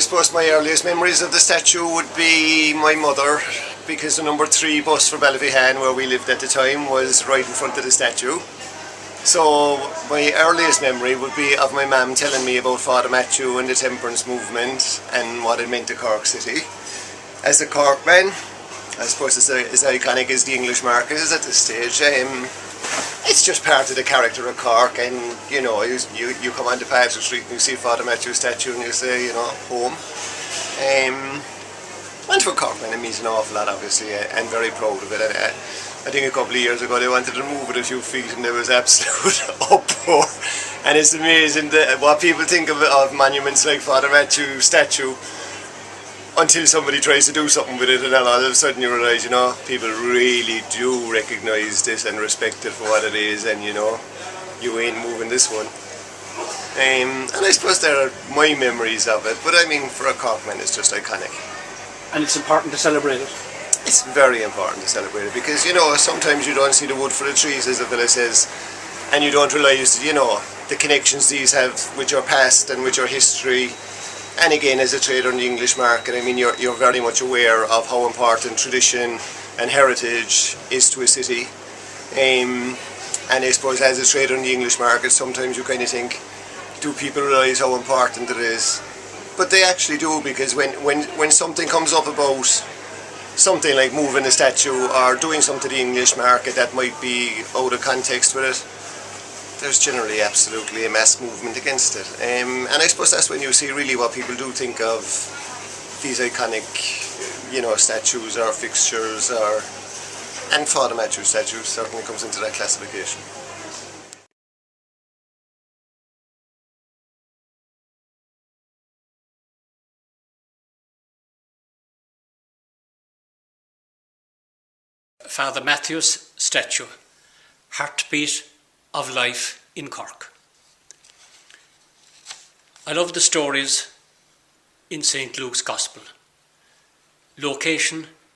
suppose my earliest memories of the statue would be my mother, because the number 3 bus for Ballyvihan, where we lived at the time, was right in front of the statue. So my earliest memory would be of my mum telling me about Father Matthew and the temperance movement and what it meant to Cork City. As a Cork man, I suppose it's as iconic as the English market is at this stage. It's just part of the character of Cork, and you know, you come onto Patrick Street and you see Father Matthew's statue and you say, you know, home. And for Cork man, it means an awful lot, obviously, and very proud of it. I think a couple of years ago they wanted to remove it a few feet and there was absolute uproar. And it's amazing what people think of monuments like Father Matthew's statue until somebody tries to do something with it, and then all of a sudden you realise, you know, people really do recognise this and respect it for what it is, and you know, you ain't moving this one. And I suppose there are my memories of it, but I mean, for a Corkman it's just iconic. And it's important to celebrate it? It's very important to celebrate it, because you know, sometimes you don't see the wood for the trees, as the fella says, and you don't realise, you know, the connections these have with your past and with your history. And again, as a trader in the English market, I mean, you're very much aware of how important tradition and heritage is to a city. And I suppose as a trader in the English market, sometimes you kind of think, do people realise how important it is? But they actually do, because when something comes up about something like moving a statue or doing something to the English market that might be out of context with it, there's generally absolutely a mass movement against it. And I suppose that's when you see really what people do think of these iconic, you know, statues or fixtures, and Father Matthew's statue certainly comes into that classification. Father Matthew's statue, heartbeat of life in Cork. I love the stories in St. Luke's Gospel. Location